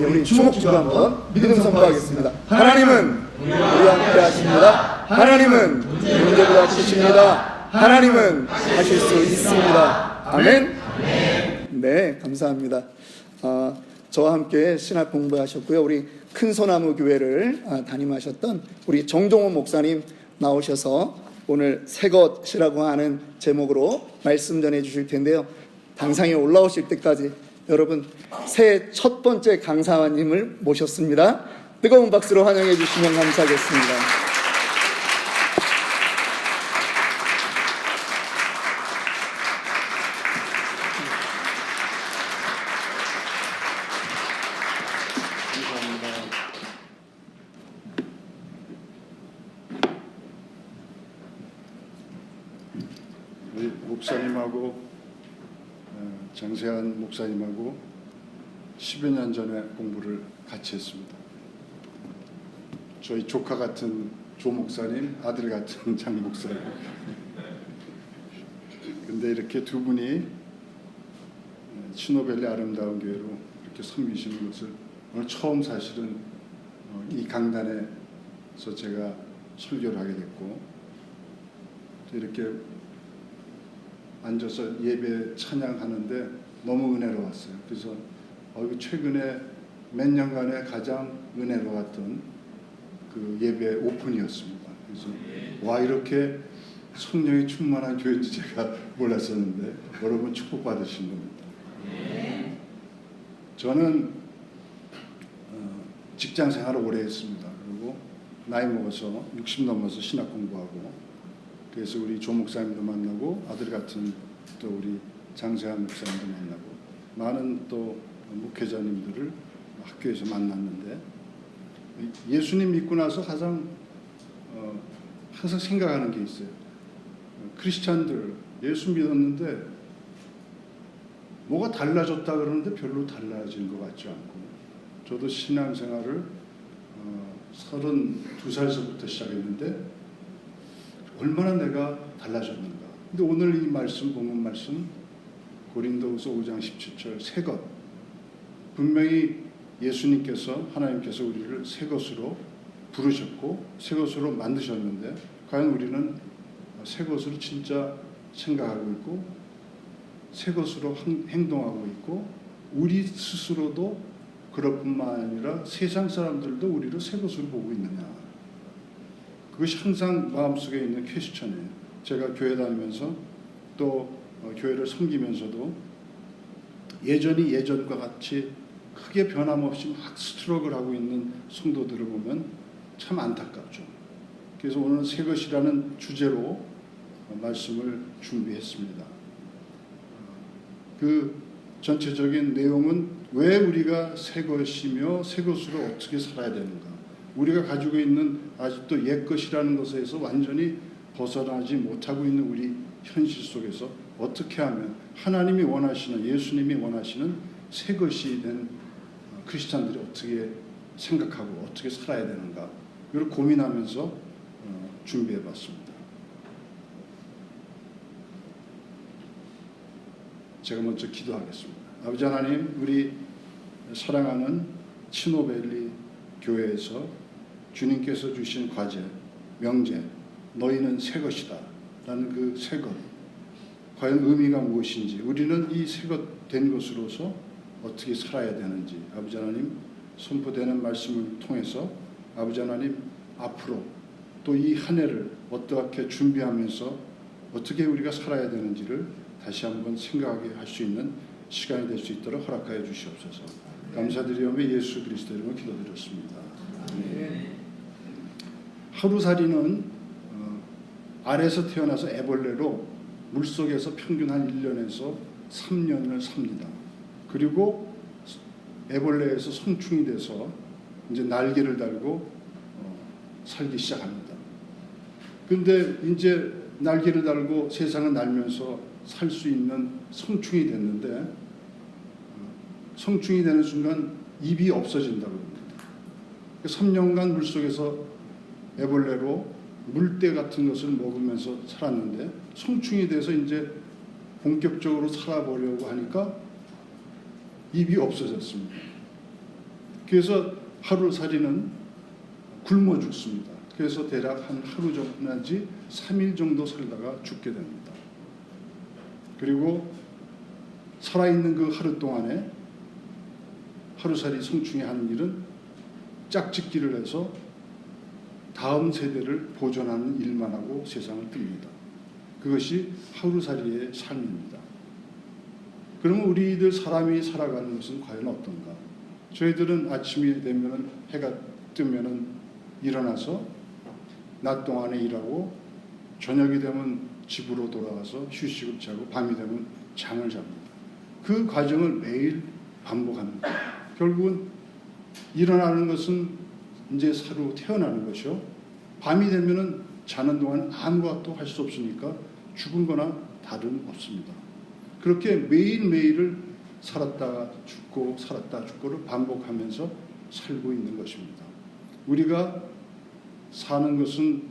우리 주목주고 한번 믿음 선포하겠습니다. 하나님은 우리와 함께 하십니다. 하나님은 문제보다 크십니다. 하나님은 하실 수 있습니다. 아멘. 네, 감사합니다. 저와 함께 신학 공부하셨고요. 우리 큰소나무 교회를 담임하셨던 우리 정종원 목사님 나오셔서 오늘 새 것이라고 하는 제목으로 말씀 전해 주실 텐데요. 당상에 올라오실 때까지 여러분 새해 첫 번째 강사님을 모셨습니다. 뜨거운 박수로 환영해 주시면 감사하겠습니다. 우리 목사님하고 장세한 목사님하고 10여 년 전에 공부를 같이 했습니다. 저희 조카 같은 조 목사님, 아들 같은 장 목사님. 근데 이렇게 두 분이 신호밸리 아름다운 교회로 이렇게 섬기시는 것을 오늘 처음 사실은 이 강단에서 제가 설교를 하게 됐고, 이렇게 앉아서 예배 찬양하는데 너무 은혜로웠어요. 그래서 최근에 몇 년간의 가장 은혜로웠던 그 예배 오픈이었습니다. 그래서 와, 이렇게 성령이 충만한 교회인지 제가 몰랐었는데 여러분 축복받으신 겁니다. 저는 직장 생활을 오래 했습니다. 그리고 나이 먹어서 60 넘어서 신학 공부하고, 그래서 우리 조 목사님도 만나고 아들 같은 또 우리 장세한 목사님도 만나고 많은 또 목회자님들을 학교에서 만났는데, 예수님 믿고 나서 가장 항상 생각하는 게 있어요. 크리스찬들 예수 믿었는데 뭐가 달라졌다 그러는데 별로 달라진 것 같지 않고, 저도 신앙생활을 32살서부터 시작했는데 얼마나 내가 달라졌는가. 근데 오늘 이 말씀, 본문 말씀 고린도후서 5장 17절 새 것, 분명히 예수님께서, 하나님께서 우리를 새 것으로 부르셨고 새 것으로 만드셨는데, 과연 우리는 새 것으로 진짜 생각하고 있고 새 것으로 행동하고 있고, 우리 스스로도 그럴 뿐만 아니라 세상 사람들도 우리를 새 것으로 보고 있느냐. 그것이 항상 마음속에 있는 퀘스천이에요. 제가 교회 다니면서 또 교회를 섬기면서도 예전이 예전과 같이 크게 변함없이 막 스트럭을 하고 있는 성도들을 보면 참 안타깝죠. 그래서 오늘 새 것이라는 주제로 말씀을 준비했습니다. 그 전체적인 내용은 왜 우리가 새 것이며 새 것으로 어떻게 살아야 되는가, 우리가 가지고 있는 아직도 옛 것이라는 것에서 완전히 벗어나지 못하고 있는 우리 현실 속에서 어떻게 하면 하나님이 원하시는, 예수님이 원하시는 새 것이 된 크리스찬들이 어떻게 생각하고 어떻게 살아야 되는가, 이걸 고민하면서 준비해 봤습니다. 제가 먼저 기도하겠습니다. 아버지 하나님, 우리 사랑하는 신호밸리 교회에서 주님께서 주신 과제, 명제, 너희는 새 것이다 라는 그 새 것, 과연 의미가 무엇인지, 우리는 이 새 것 된 것으로서 어떻게 살아야 되는지, 아버지 하나님 선포되는 말씀을 통해서 아버지 하나님 앞으로 또 이 한 해를 어떻게 준비하면서 어떻게 우리가 살아야 되는지를 다시 한번 생각하게 할 수 있는 시간이 될 수 있도록 허락하여 주시옵소서. 감사드리오며 예수 그리스도 이름으로 기도드렸습니다. 하루살이는 알에서 태어나서 애벌레로 물속에서 평균 한 1년에서 3년을 삽니다. 그리고 애벌레에서 성충이 돼서 이제 날개를 달고 살기 시작합니다. 그런데 이제 날개를 달고 세상을 날면서 살 수 있는 성충이 됐는데, 성충이 되는 순간 입이 없어진다고 합니다. 3년간 물속에서 애벌레로 물때 같은 것을 먹으면서 살았는데, 성충이 돼서 이제 본격적으로 살아보려고 하니까 입이 없어졌습니다. 그래서 하루살이는 굶어 죽습니다. 그래서 대략 한 하루 정도 내지 3일 정도 살다가 죽게 됩니다. 그리고 살아있는 그 하루 동안에 하루살이 성충이 하는 일은 짝짓기를 해서 다음 세대를 보존하는 일만 하고 세상을 뜹니다. 그것이 하루살이의 삶입니다. 그러면 우리들 사람이 살아가는 것은 과연 어떤가? 저희들은 아침이 되면 해가 뜨면 일어나서 낮 동안에 일하고 저녁이 되면 집으로 돌아가서 휴식을 취하고 밤이 되면 잠을 잡니다. 그 과정을 매일 반복합니다. 결국은 일어나는 것은 이제 새로 태어나는 것이요. 밤이 되면은 자는 동안 아무것도 할 수 없으니까 죽은 거나 다름없습니다. 그렇게 매일매일을 살았다 죽고 살았다 죽고를 반복하면서 살고 있는 것입니다. 우리가 사는 것은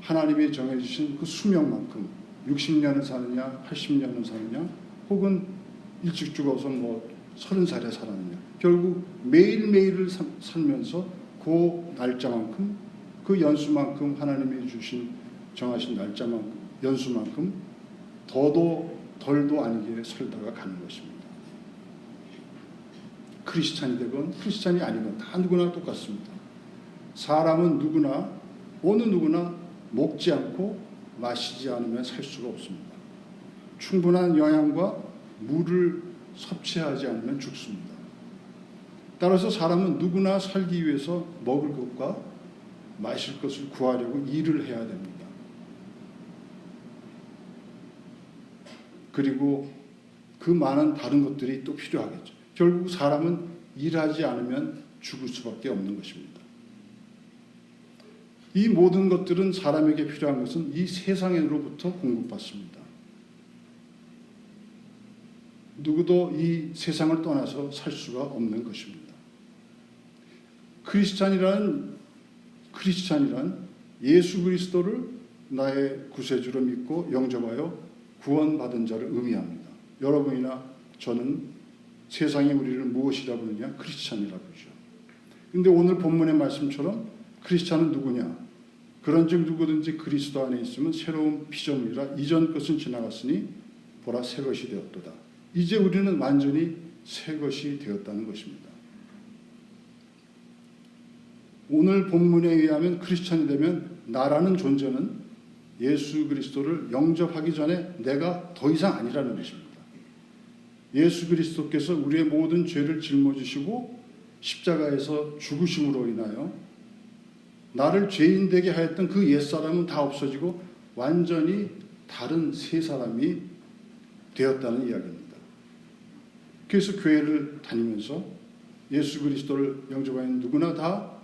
하나님이 정해주신 그 수명만큼 60년을 사느냐 80년을 사느냐 혹은 일찍 죽어서 30살에 살았느냐 결국 매일매일을 살면서 그 날짜만큼 그 연수만큼 하나님이 주신 정하신 날짜만큼 연수만큼 더도 덜도 아니게 살다가 가는 것입니다. 크리스찬이 되건 크리스찬이 아니건 다 누구나 똑같습니다. 사람은 누구나 어느 누구나 먹지 않고 마시지 않으면 살 수가 없습니다. 충분한 영양과 물을 섭취하지 않으면 죽습니다. 따라서 사람은 누구나 살기 위해서 먹을 것과 마실 것을 구하려고 일을 해야 됩니다. 그리고 그 많은 다른 것들이 또 필요하겠죠. 결국 사람은 일하지 않으면 죽을 수밖에 없는 것입니다. 이 모든 것들은 사람에게 필요한 것은 이 세상으로부터 공급받습니다. 누구도 이 세상을 떠나서 살 수가 없는 것입니다. 크리스찬이란 예수 그리스도를 나의 구세주로 믿고 영접하여 구원받은 자를 의미합니다. 여러분이나 저는 세상이 우리를 무엇이라 부르냐? 크리스찬이라 부르죠. 그런데 오늘 본문의 말씀처럼 크리스찬은 누구냐? 그런즉 누구든지 그리스도 안에 있으면 새로운 피조물이라 이전 것은 지나갔으니 보라 새 것이 되었도다. 이제 우리는 완전히 새 것이 되었다는 것입니다. 오늘 본문에 의하면 크리스찬이 되면 나라는 존재는 예수 그리스도를 영접하기 전에 내가 더 이상 아니라는 것입니다. 예수 그리스도께서 우리의 모든 죄를 짊어지시고 십자가에서 죽으심으로 인하여 나를 죄인 되게 하였던 그 옛사람은 다 없어지고 완전히 다른 새 사람이 되었다는 이야기입니다. 그래서 교회를 다니면서 예수 그리스도를 영접하는 누구나 다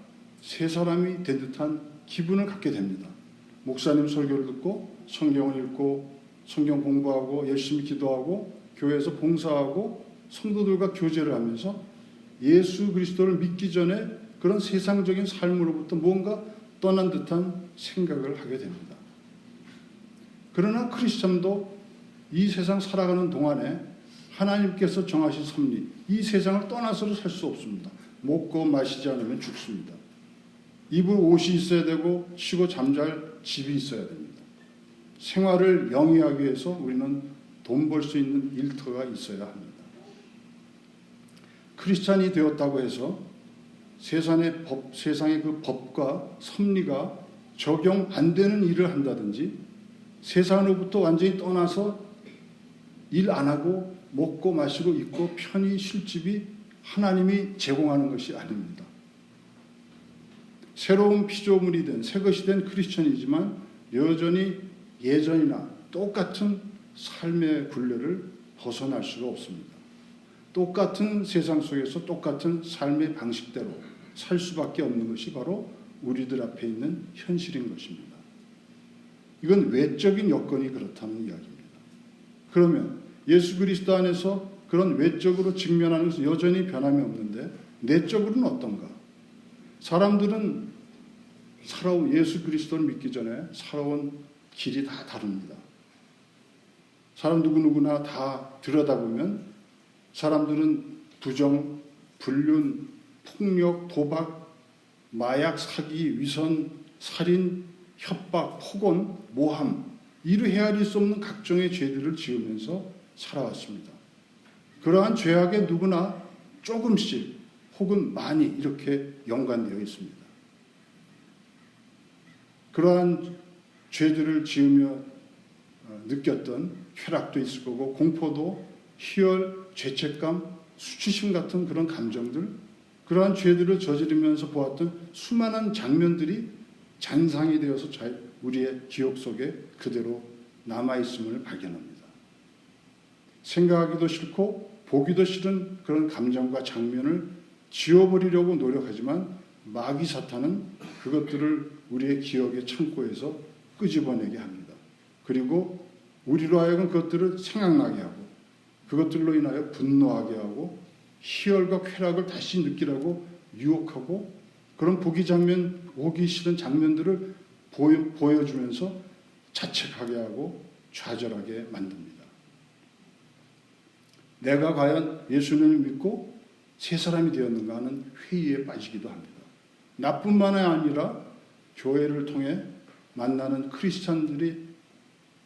새 사람이 된 듯한 기분을 갖게 됩니다. 목사님 설교를 듣고 성경을 읽고 성경 공부하고 열심히 기도하고 교회에서 봉사하고 성도들과 교제를 하면서 예수 그리스도를 믿기 전에 그런 세상적인 삶으로부터 뭔가 떠난 듯한 생각을 하게 됩니다. 그러나 크리스찬도 이 세상 살아가는 동안에 하나님께서 정하신 섭리, 이 세상을 떠나서는 살 수 없습니다. 먹고 마시지 않으면 죽습니다. 입을 옷이 있어야 되고 쉬고 잠잘 집이 있어야 됩니다. 생활을 영위하기 위해서 우리는 돈 벌 수 있는 일터가 있어야 합니다. 크리스찬이 되었다고 해서 세상의 그 법과 섭리가 적용 안 되는 일을 한다든지 세상으로부터 완전히 떠나서 일 안 하고 먹고 마시고 입고 편히 쉴 집이 하나님이 제공하는 것이 아닙니다. 새로운 피조물이 된 새 것이 된 크리스천이지만 여전히 예전이나 똑같은 삶의 굴레를 벗어날 수가 없습니다. 똑같은 세상 속에서 똑같은 삶의 방식대로 살 수밖에 없는 것이 바로 우리들 앞에 있는 현실인 것입니다. 이건 외적인 여건이 그렇다는 이야기입니다. 그러면 예수 그리스도 안에서 그런 외적으로 직면하는 것은 여전히 변함이 없는데 내적으로는 어떤가? 사람들은 살아온 예수 그리스도를 믿기 전에 살아온 길이 다 다릅니다. 사람 누구누구나 다 들여다보면 사람들은 부정, 불륜, 폭력, 도박, 마약, 사기, 위선, 살인, 협박, 폭언, 모함, 이루 헤아릴 수 없는 각종의 죄들을 지으면서 살아왔습니다. 그러한 죄악에 누구나 조금씩 혹은 많이 이렇게 연관되어 있습니다. 그러한 죄들을 지으며 느꼈던 쾌락도 있을 거고 공포도, 희열, 죄책감, 수치심 같은 그런 감정들, 그러한 죄들을 저지르면서 보았던 수많은 장면들이 잔상이 되어서 우리의 기억 속에 그대로 남아있음을 발견합니다. 생각하기도 싫고 보기도 싫은 그런 감정과 장면을 지워버리려고 노력하지만 마귀 사탄은 그것들을 우리의 기억의 창고에서 끄집어내게 합니다. 그리고 우리로 하여금 그것들을 생각나게 하고 그것들로 인하여 분노하게 하고 희열과 쾌락을 다시 느끼라고 유혹하고 그런 보기 싫은 장면들을 보여주면서 자책하게 하고 좌절하게 만듭니다. 내가 과연 예수님을 믿고 새 사람이 되었는가 하는 회의에 빠지기도 합니다. 나뿐만 아니라 교회를 통해 만나는 크리스찬들이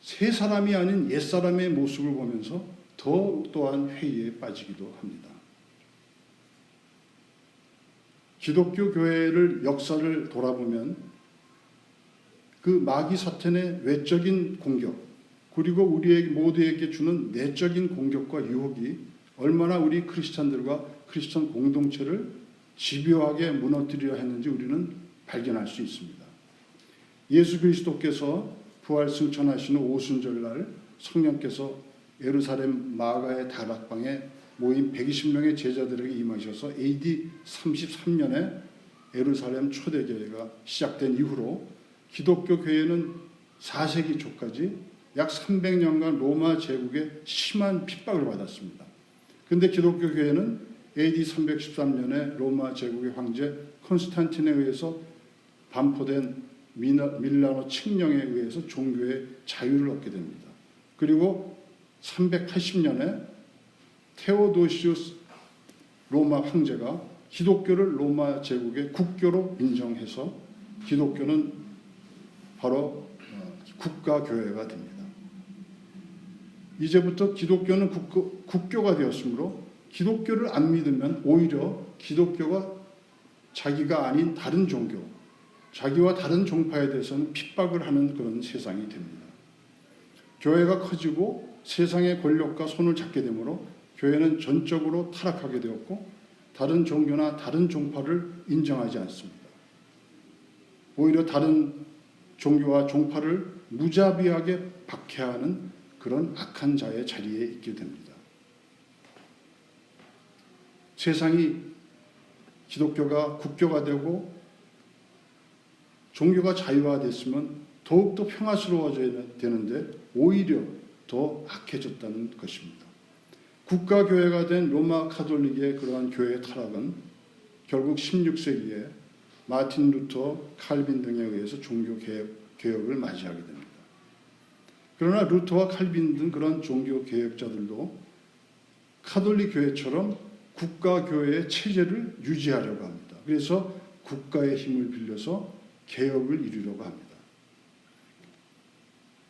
새 사람이 아닌 옛 사람의 모습을 보면서 또한 회의에 빠지기도 합니다. 기독교 교회를 역사를 돌아보면 그 마귀 사탄의 외적인 공격 그리고 우리 모두에게 주는 내적인 공격과 유혹이 얼마나 우리 크리스찬들과 크리스천 공동체를 집요하게 무너뜨리려 했는지 우리는 발견할 수 있습니다. 예수 그리스도께서 부활 승천하시는 오순절날 성령께서 예루살렘 마가의 다락방에 모인 120명의 제자들에게 임하셔서 AD 33년에 예루살렘 초대교회가 시작된 이후로 기독교 교회는 4세기 초까지 약 300년간 로마 제국의 심한 핍박을 받았습니다. 그런데 기독교 교회는 AD 313년에 로마 제국의 황제 콘스탄틴에 의해서 반포된 밀라노 칙령에 의해서 종교의 자유를 얻게 됩니다. 그리고 380년에 테오도시우스 로마 황제가 기독교를 로마 제국의 국교로 인정해서 기독교는 바로 국가교회가 됩니다. 이제부터 기독교는 국교가 되었으므로 기독교를 안 믿으면 오히려 기독교가 자기가 아닌 다른 종교, 자기와 다른 종파에 대해서는 핍박을 하는 그런 세상이 됩니다. 교회가 커지고 세상의 권력과 손을 잡게 되므로 교회는 전적으로 타락하게 되었고 다른 종교나 다른 종파를 인정하지 않습니다. 오히려 다른 종교와 종파를 무자비하게 박해하는 그런 악한 자의 자리에 있게 됩니다. 세상이 기독교가 국교가 되고 종교가 자유화됐으면 더욱더 평화스러워져야 되는데 오히려 더 악해졌다는 것입니다. 국가교회가 된 로마 카톨릭의 그러한 교회의 타락은 결국 16세기에 마틴 루터, 칼빈 등에 의해서 종교개혁을 맞이하게 됩니다. 그러나 루터와 칼빈 등 그런 종교개혁자들도 카톨릭 교회처럼 국가교회의 체제를 유지하려고 합니다. 그래서 국가의 힘을 빌려서 개혁을 이루려고 합니다.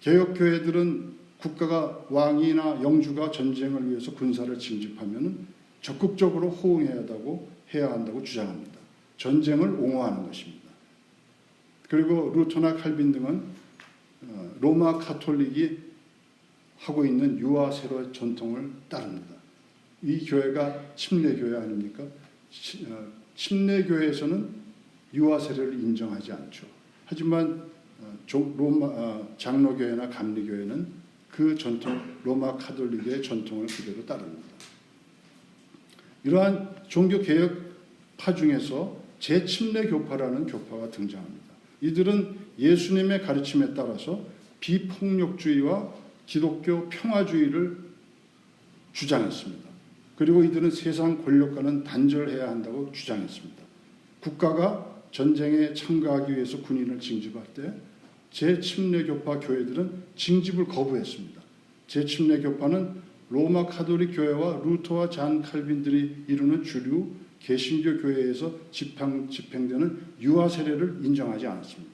개혁교회들은 국가가 왕이나 영주가 전쟁을 위해서 군사를 징집하면 적극적으로 호응해야 한다고 주장합니다. 전쟁을 옹호하는 것입니다. 그리고 루터나 칼빈 등은 로마 카톨릭이 하고 있는 유아세로 전통을 따릅니다. 이 교회가 침례교회 아닙니까? 침례교회에서는 유아세례를 인정하지 않죠. 하지만 로마 장로교회나 감리교회는 그 전통, 로마 카톨릭의 전통을 그대로 따릅니다. 이러한 종교개혁파 중에서 재침례교파라는 교파가 등장합니다. 이들은 예수님의 가르침에 따라서 비폭력주의와 기독교 평화주의를 주장했습니다. 그리고 이들은 세상 권력과는 단절해야 한다고 주장했습니다. 국가가 전쟁에 참가하기 위해서 군인을 징집할 때 재침례교파 교회들은 징집을 거부했습니다. 재침례교파는 로마 카톨릭 교회와 루터와 잔 칼빈들이 이루는 주류 개신교 교회에서 집행되는 유아 세례를 인정하지 않았습니다.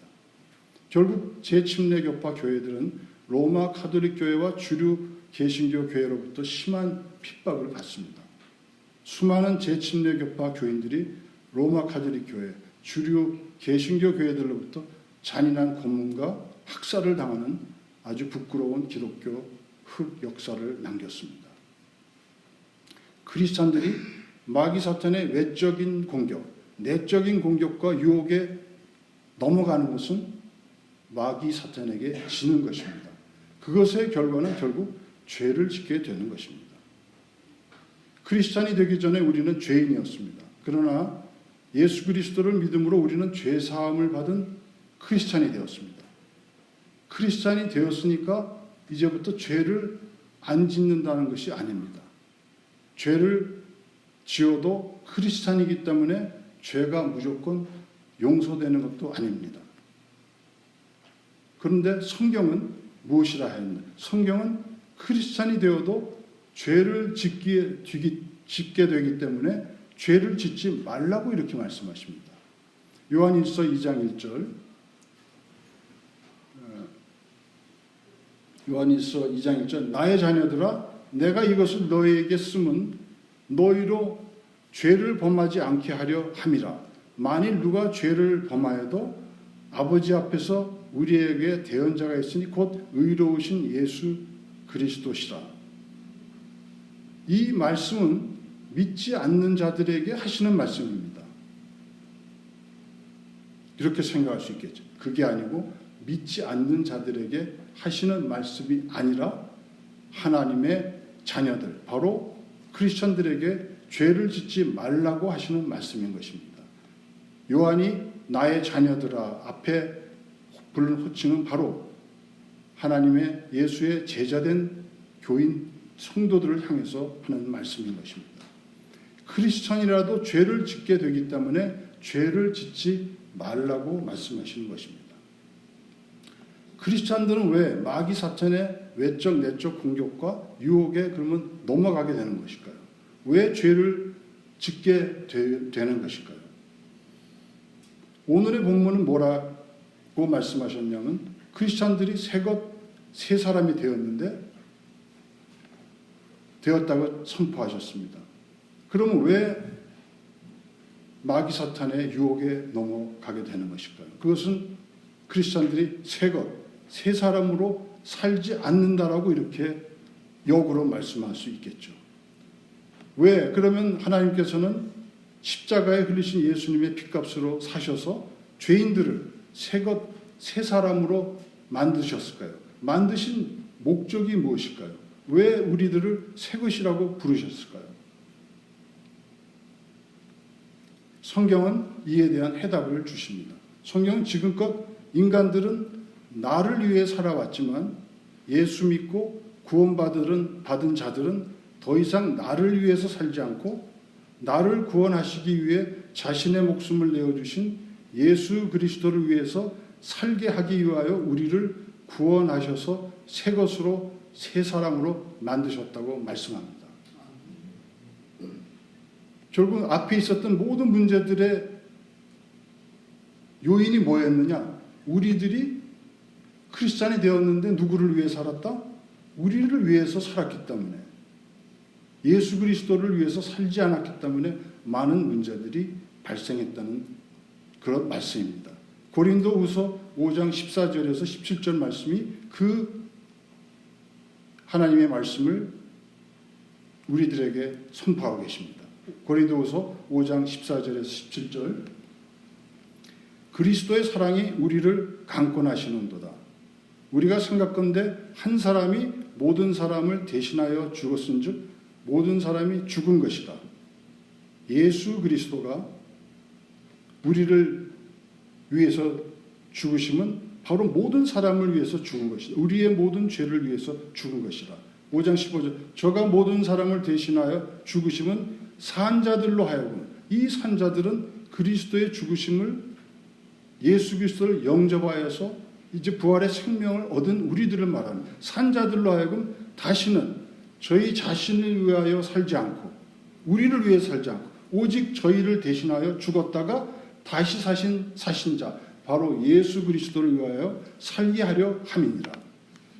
결국 재침례교파 교회들은 로마 카톨릭 교회와 주류 개신교 교회로부터 심한 핍박을 받습니다. 수많은 재침례교파 교인들이 로마 카톨릭 교회, 주류 개신교 교회들로부터 잔인한 고문과 학살을 당하는 아주 부끄러운 기독교 흑 역사를 남겼습니다. 크리스찬들이 마귀 사탄의 외적인 공격, 내적인 공격과 유혹에 넘어가는 것은 마귀 사탄에게 지는 것입니다. 그것의 결과는 결국 죄를 짓게 되는 것입니다. 크리스찬이 되기 전에 우리는 죄인이었습니다. 그러나 예수 그리스도를 믿음으로 우리는 죄 사함을 받은 크리스찬이 되었습니다. 크리스찬이 되었으니까 이제부터 죄를 안 짓는다는 것이 아닙니다. 죄를 지어도 크리스찬이기 때문에 죄가 무조건 용서되는 것도 아닙니다. 그런데 성경은 무엇이라 했나? 성경은 크리스찬이 되어도 죄를 짓게 되기 때문에 죄를 짓지 말라고 이렇게 말씀하십니다. 요한일서 2장 1절, 요한일서 2장 1절, 나의 자녀들아 내가 이것을 너희에게 쓰면 너희로 죄를 범하지 않게 하려 함이라. 만일 누가 죄를 범하여도 아버지 앞에서 우리에게 대언자가 있으니 곧 의로우신 예수 그리스도시라. 이 말씀은 믿지 않는 자들에게 하시는 말씀입니다. 이렇게 생각할 수 있겠죠. 그게 아니고 믿지 않는 자들에게 하시는 말씀이 아니라 하나님의 자녀들, 바로 크리스천들에게 죄를 짓지 말라고 하시는 말씀인 것입니다. 요한이 나의 자녀들아 앞에 부른 호칭은 바로 하나님의 예수의 제자된 교인 성도들을 향해서 하는 말씀인 것입니다. 크리스천이라도 죄를 짓게 되기 때문에 죄를 짓지 말라고 말씀하시는 것입니다. 크리스천들은 왜 마귀 사탄의 외적 내적 공격과 유혹에 그러면 넘어가게 되는 것일까요? 왜 죄를 짓게 되는 것일까요? 오늘의 본문은 뭐라고 말씀하셨냐면 크리스천들이 새 사람이 되었다고 선포하셨습니다. 그러면 왜 마귀 사탄의 유혹에 넘어가게 되는 것일까요? 그것은 크리스천들이 새 사람으로 살지 않는다라고 이렇게 역으로 말씀할 수 있겠죠. 왜? 그러면 하나님께서는 십자가에 흘리신 예수님의 피값으로 사셔서 죄인들을 새 사람으로 만드셨을까요? 만드신 목적이 무엇일까요? 왜 우리들을 새 것이라고 부르셨을까요? 성경은 이에 대한 해답을 주십니다. 성경은 지금껏 인간들은 나를 위해 살아왔지만 예수 믿고 구원받은 자들은 더 이상 나를 위해서 살지 않고 나를 구원하시기 위해 자신의 목숨을 내어주신 예수 그리스도를 위해서 살게 하기 위하여 우리를 구원하셔서 새 것으로 새 사람으로 만드셨다고 말씀합니다. 결국 앞에 있었던 모든 문제들의 요인이 뭐였느냐? 우리들이 크리스찬이 되었는데 누구를 위해 살았다? 우리를 위해서 살았기 때문에, 예수 그리스도를 위해서 살지 않았기 때문에 많은 문제들이 발생했다는 그런 말씀입니다. 고린도후서 5장 14절에서 17절 말씀이 그 하나님의 말씀을 우리들에게 선포하고 계십니다. 고린도후서 5장 14절에서 17절, 그리스도의 사랑이 우리를 강권하시는도다. 우리가 생각건대 한 사람이 모든 사람을 대신하여 죽었은즉 모든 사람이 죽은 것이다. 예수 그리스도가 우리를 위해서 죽으심은 바로 모든 사람을 위해서 죽은 것이다. 우리의 모든 죄를 위해서 죽은 것이다. 5장 15절, 저가 모든 사람을 대신하여 죽으심은 산자들로 하여금, 이 산자들은 그리스도의 죽으심을, 예수 그리스도를 영접하여서 이제 부활의 생명을 얻은 우리들을 말합니다. 산자들로 하여금 다시는 저희 자신을 위하여 살지 않고, 우리를 위해 살지 않고 오직 저희를 대신하여 죽었다가 다시 사신 자 바로 예수 그리스도를 위하여 살게 하려 함이니라.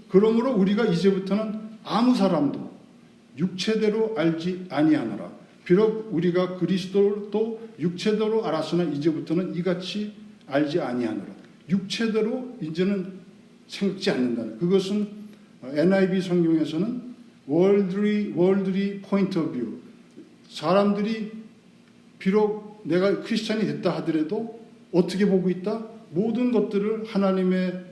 그러므로 우리가 이제부터는 아무 사람도 육체대로 알지 아니하노라. 비록 우리가 그리스도를 또 육체대로 알았으나 이제부터는 이같이 알지 아니하노라. 육체대로 이제는 생각지 않는다. 그것은 NIV 성경에서는 worldly point of view. 사람들이 비록 내가 크리스찬이 됐다 하더라도 어떻게 보고 있다? 모든 것들을 하나님의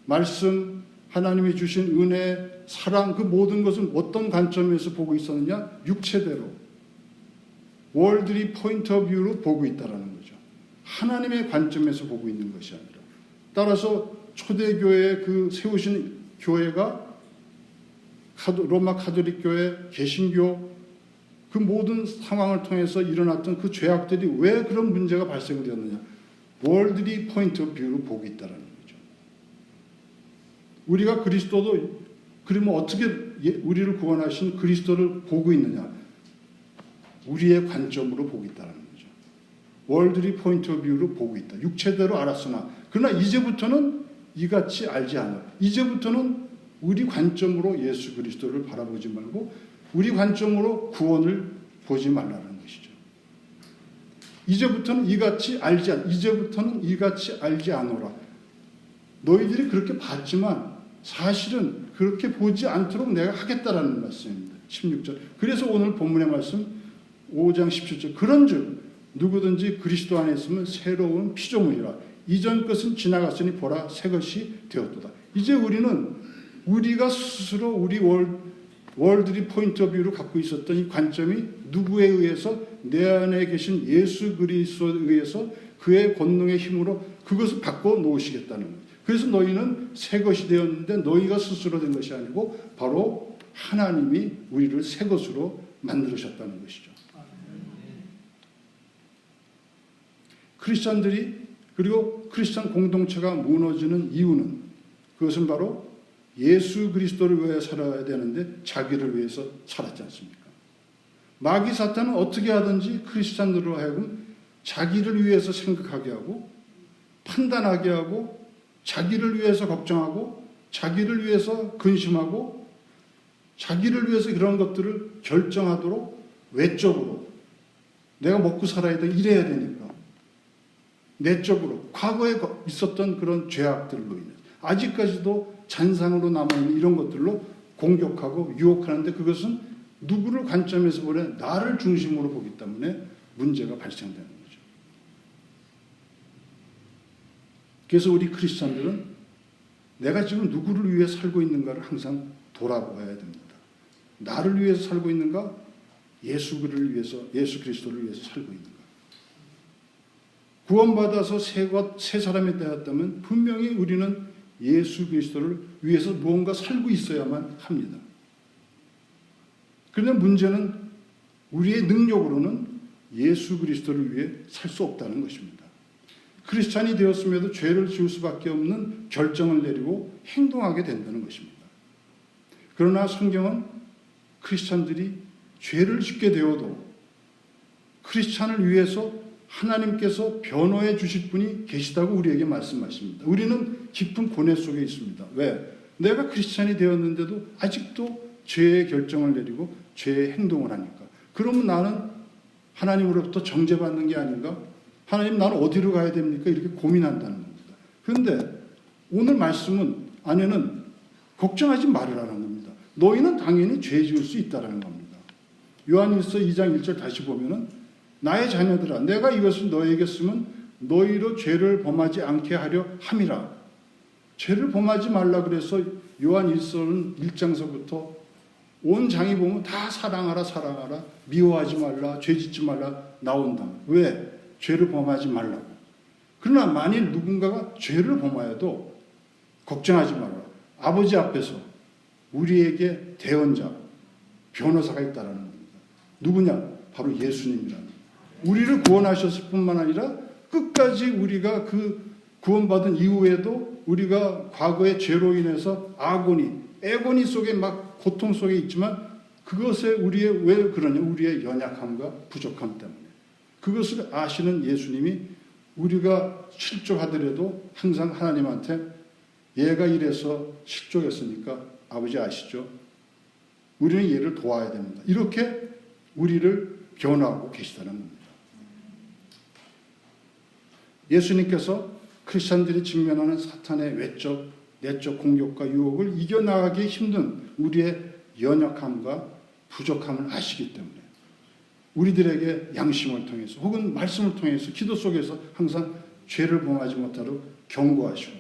말씀, 하나님이 주신 은혜, 사랑 그 모든 것은 어떤 관점에서 보고 있었느냐? 육체대로 worldly point of view로 보고 있다라는 거죠. 하나님의 관점에서 보고 있는 것이 아니라. 따라서 초대교회 그 세우신 교회가 로마 카톨릭 교회, 개신교 그 모든 상황을 통해서 일어났던 그 죄악들이 왜 그런 문제가 발생되었느냐? worldly point of view로 보고 있다라는 거죠. 우리가 그리스도도 그러면 어떻게 우리를 구원하신 그리스도를 보고 있느냐? 우리의 관점으로 보고 있다는 거죠. worldly point of view로 보고 있다. 육체대로 알았으나 그러나 이제부터는 이같이 알지 않아. 이제부터는 우리 관점으로 예수 그리스도를 바라보지 말고 우리 관점으로 구원을 보지 말라는 것이죠. 이제부터는 이같이 알지 않노라. 너희들이 그렇게 봤지만 사실은 그렇게 보지 않도록 내가 하겠다라는 말씀입니다. 16절. 그래서 오늘 본문의 말씀 5장 17절. 그런즉 누구든지 그리스도 안에 있으면 새로운 피조물이라. 이전 것은 지나갔으니 보라 새 것이 되었도다. 이제 우리가 스스로 우리 월드리 포인트 오브 뷰로 갖고 있었던 이 관점이 누구에 의해서 내 안에 계신 예수 그리스도에 의해서 그의 권능의 힘으로 그것을 바꿔 놓으시겠다는 거예요. 그래서 너희는 새 것이 되었는데 너희가 스스로 된 것이 아니고 바로 하나님이 우리를 새 것으로 만들으셨다는 것이죠. 크리스찬들이 그리고 크리스찬 공동체가 무너지는 이유는 그것은 바로 예수 그리스도를 위해 살아야 되는데 자기를 위해서 살았지 않습니까? 마귀 사탄은 어떻게 하든지 크리스찬들로 하여금 자기를 위해서 생각하게 하고 판단하게 하고 자기를 위해서 걱정하고 자기를 위해서 근심하고 자기를 위해서 그런 것들을 결정하도록 외적으로 내가 먹고 살아야 돼 이래야 되니까 내적으로 과거에 있었던 그런 죄악들로 인해 아직까지도 잔상으로 남아있는 이런 것들로 공격하고 유혹하는데 그것은 누구를 관점에서 보래 나를 중심으로 보기 때문에 문제가 발생되는 거죠. 그래서 우리 크리스찬들은 내가 지금 누구를 위해 살고 있는가를 항상 돌아봐야 됩니다. 나를 위해서 살고 있는가? 예수 그리스도를 위해서 살고 있는가? 구원받아서 새 사람이 되었다면 분명히 우리는 예수 그리스도를 위해서 무언가 살고 있어야만 합니다. 그런데 문제는 우리의 능력으로는 예수 그리스도를 위해 살 수 없다는 것입니다. 크리스찬이 되었음에도 죄를 지을 수밖에 없는 결정을 내리고 행동하게 된다는 것입니다. 그러나 성경은 크리스찬들이 죄를 짓게 되어도 크리스찬을 위해서 하나님께서 변호해 주실 분이 계시다고 우리에게 말씀하십니다. 우리는 깊은 고뇌 속에 있습니다. 왜? 내가 크리스찬이 되었는데도 아직도 죄의 결정을 내리고 죄의 행동을 하니까. 그러면 나는 하나님으로부터 정죄받는 게 아닌가? 하나님 나는 어디로 가야 됩니까? 이렇게 고민한다는 겁니다. 그런데 오늘 말씀은 안에는 걱정하지 말으라는 겁니다. 너희는 당연히 죄 지을 수 있다는 겁니다. 요한일서 2장 1절 다시 보면은 나의 자녀들아 내가 이것을 너희에게 쓰면 너희로 죄를 범하지 않게 하려 함이라. 죄를 범하지 말라 그래서 요한일서는 1장서부터 온 장이 보면 다 사랑하라 미워하지 말라 죄짓지 말라 나온다. 왜? 죄를 범하지 말라고. 그러나 만일 누군가가 죄를 범하여도 걱정하지 말라. 아버지 앞에서 우리에게 대언자 변호사가 있다라는 겁니다. 누구냐? 바로 예수님이라는. 우리를 구원하셨을 뿐만 아니라 끝까지 우리가 그 구원받은 이후에도 우리가 과거의 죄로 인해서 애고니 속에 막 고통 속에 있지만 그것에 왜 그러냐? 우리의 연약함과 부족함 때문에. 그것을 아시는 예수님이 우리가 실족하더라도 항상 하나님한테 얘가 이래서 실족했으니까 아버지 아시죠? 우리는 얘를 도와야 됩니다. 이렇게 우리를 변화하고 계시다는 겁니다. 예수님께서 크리스천들이 직면하는 사탄의 외적, 내적 공격과 유혹을 이겨나가기 힘든 우리의 연약함과 부족함을 아시기 때문에 우리들에게 양심을 통해서 혹은 말씀을 통해서 기도 속에서 항상 죄를 범하지 못하도록 경고하시고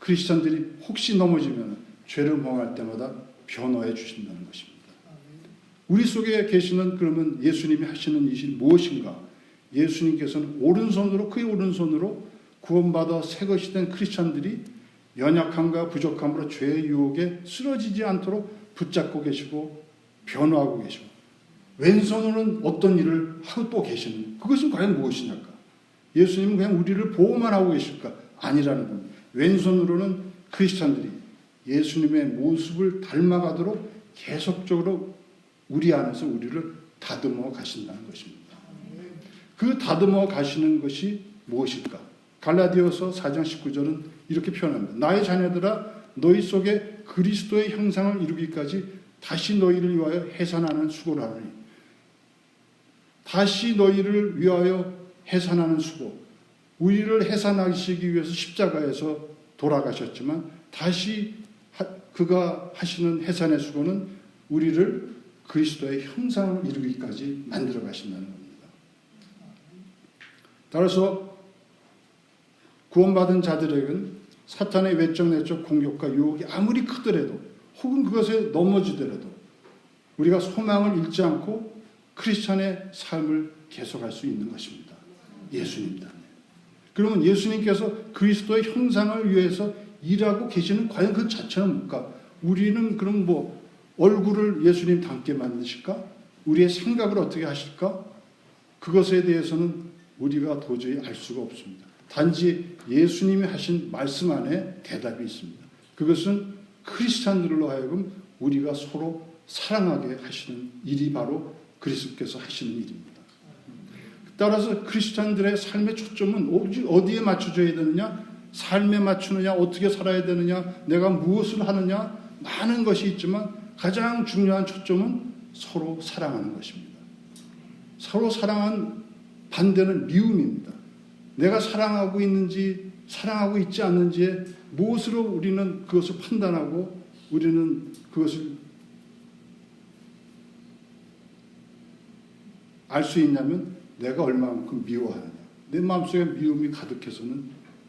크리스천들이 혹시 넘어지면 죄를 범할 때마다 변호해 주신다는 것입니다. 우리 속에 계시는 그러면 예수님이 하시는 일이 무엇인가? 예수님께서는 오른손으로 그의 오른손으로 구원받아 새 것이 된 크리스천들이 연약함과 부족함으로 죄의 유혹에 쓰러지지 않도록 붙잡고 계시고 변호하고 계시고 왼손으로는 어떤 일을 하고 또 계시는 그것은 과연 무엇이냐까? 예수님은 그냥 우리를 보호만 하고 계실까? 아니라는 겁니다. 왼손으로는 크리스천들이 예수님의 모습을 닮아가도록 계속적으로 우리 안에서 우리를 다듬어 가신다는 것입니다. 그 다듬어 가시는 것이 무엇일까? 갈라디아서 4장 19절은 이렇게 표현합니다. 나의 자녀들아 너희 속에 그리스도의 형상을 이루기까지 다시 너희를 위하여 해산하는 수고를 하느니 다시 너희를 위하여 해산하는 수고 우리를 해산하시기 위해서 십자가에서 돌아가셨지만 다시 그가 하시는 해산의 수고는 우리를 그리스도의 형상을 이루기까지 만들어 가신다는 겁니다. 따라서 구원받은 자들에게는 사탄의 외적 내적 공격과 유혹이 아무리 크더라도 혹은 그것에 넘어지더라도 우리가 소망을 잃지 않고 크리스천의 삶을 계속할 수 있는 것입니다. 예수님 때문에. 그러면 예수님께서 그리스도의 형상을 위해서 일하고 계시는 과연 그 자체는 뭘까? 우리는 그럼 뭐 얼굴을 예수님 닮게 만드실까? 우리의 생각을 어떻게 하실까? 그것에 대해서는 우리가 도저히 알 수가 없습니다. 단지 예수님이 하신 말씀 안에 대답이 있습니다. 그것은 크리스찬들로 하여금 우리가 서로 사랑하게 하시는 일이 바로 그리스도께서 하시는 일입니다. 따라서 크리스찬들의 삶의 초점은 어디에 맞춰져야 되느냐? 삶에 맞추느냐? 어떻게 살아야 되느냐? 내가 무엇을 하느냐? 많은 것이 있지만 가장 중요한 초점은 서로 사랑하는 것입니다. 서로 사랑한 반대는 미움입니다. 내가 사랑하고 있는지 사랑하고 있지 않는지에 무엇으로 우리는 그것을 판단하고 우리는 그것을 알 수 있냐면 내가 얼마만큼 미워하느냐. 내 마음속에 미움이 가득해서는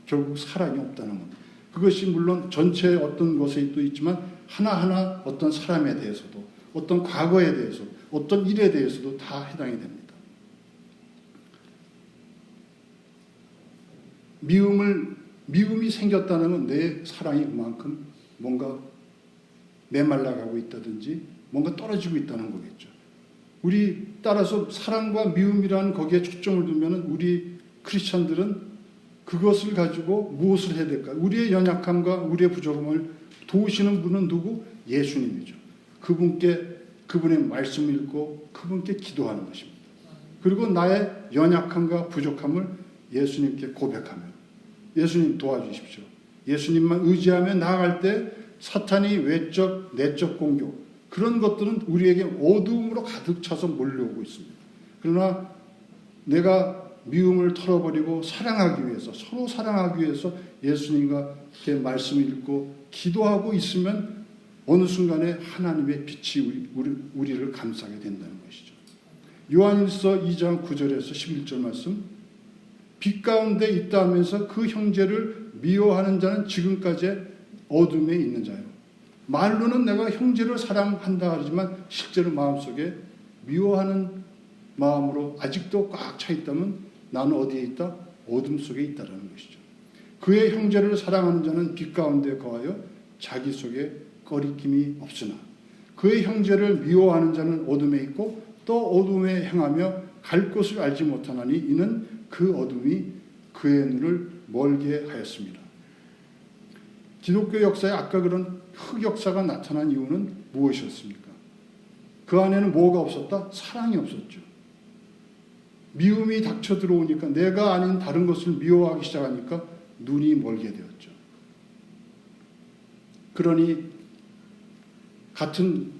결국 사랑이 없다는 겁니다. 그것이 물론 전체의 어떤 것에도 있지만 하나하나 어떤 사람에 대해서도 어떤 과거에 대해서 어떤 일에 대해서도 다 해당이 됩니다. 미움이 생겼다는 건 내 사랑이 그만큼 뭔가 메말라가고 있다든지 뭔가 떨어지고 있다는 거겠죠. 우리 따라서 사랑과 미움이라는 거기에 초점을 두면 우리 크리스천들은 그것을 가지고 무엇을 해야 될까? 우리의 연약함과 우리의 부족함을 도우시는 분은 누구? 예수님이죠. 그분의 말씀을 읽고 그분께 기도하는 것입니다. 그리고 나의 연약함과 부족함을 예수님께 고백하며 예수님 도와주십시오. 예수님만 의지하며 나아갈 때 사탄이 외적, 내적 공격 그런 것들은 우리에게 어두움으로 가득 차서 몰려오고 있습니다. 그러나 내가 미움을 털어버리고 사랑하기 위해서 서로 사랑하기 위해서 예수님과 이렇게 말씀을 읽고 기도하고 있으면 어느 순간에 하나님의 빛이 우리를 감싸게 된다는 것이죠. 요한일서 2장 9절에서 11절 말씀 빛 가운데 있다 하면서 그 형제를 미워하는 자는 지금까지 어둠에 있는 자요. 말로는 내가 형제를 사랑한다 하지만 실제로 마음속에 미워하는 마음으로 아직도 꽉 차 있다면 나는 어디에 있다? 어둠 속에 있다라는 것이죠. 그의 형제를 사랑하는 자는 빛 가운데 거하여 자기 속에 거리낌이 없으나 그의 형제를 미워하는 자는 어둠에 있고 또 어둠에 행하며 갈 곳을 알지 못하나니 이는 그 어둠이 그의 눈을 멀게 하였습니다. 기독교 역사에 아까 그런 흑역사가 나타난 이유는 무엇이었습니까? 그 안에는 뭐가 없었다? 사랑이 없었죠. 미움이 닥쳐 들어오니까 내가 아닌 다른 것을 미워하기 시작하니까 눈이 멀게 되었죠. 그러니 같은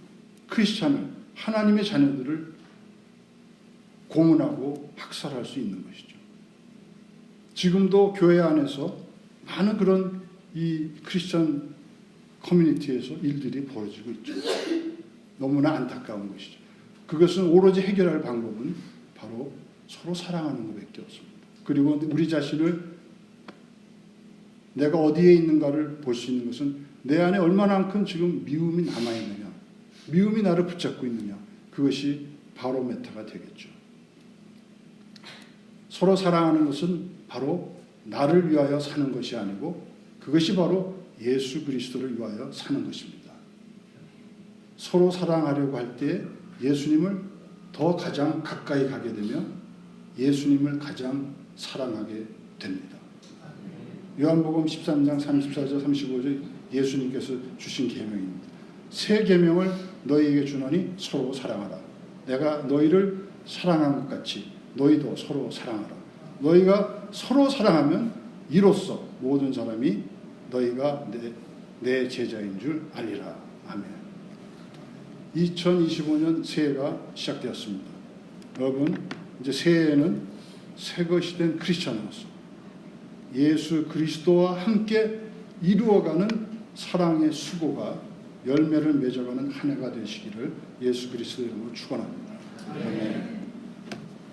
크리스찬을, 하나님의 자녀들을 고문하고 학살할 수 있는 것이죠. 지금도 교회 안에서 많은 그런 이 크리스찬 커뮤니티에서 일들이 벌어지고 있죠. 너무나 안타까운 것이죠. 그것은 오로지 해결할 방법은 바로 서로 사랑하는 것밖에 없습니다. 그리고 우리 자신을 내가 어디에 있는가를 볼 수 있는 것은 내 안에 얼마만큼 지금 미움이 남아있느냐, 미움이 나를 붙잡고 있느냐, 그것이 바로메타가 되겠죠. 서로 사랑하는 것은 바로 나를 위하여 사는 것이 아니고 그것이 바로 예수 그리스도를 위하여 사는 것입니다. 서로 사랑하려고 할 때 예수님을 더 가장 가까이 가게 되면 예수님을 가장 사랑하게 됩니다. 요한복음 13장 34절 35절 예수님께서 주신 계명입니다. 새 계명을 너희에게 주노니 서로 사랑하라. 내가 너희를 사랑한 것 같이 너희도 서로 사랑하라. 너희가 서로 사랑하면 이로써 모든 사람이 너희가 내 제자인 줄 알리라. 아멘. 2025년 새해가 시작되었습니다. 여러분, 이제 새해에는 새 것이 된 크리스천으로서 예수 그리스도와 함께 이루어가는 사랑의 수고가 열매를 맺어가는 한 해가 되시기를 예수 그리스도의 이름으로 축원합니다. 아멘.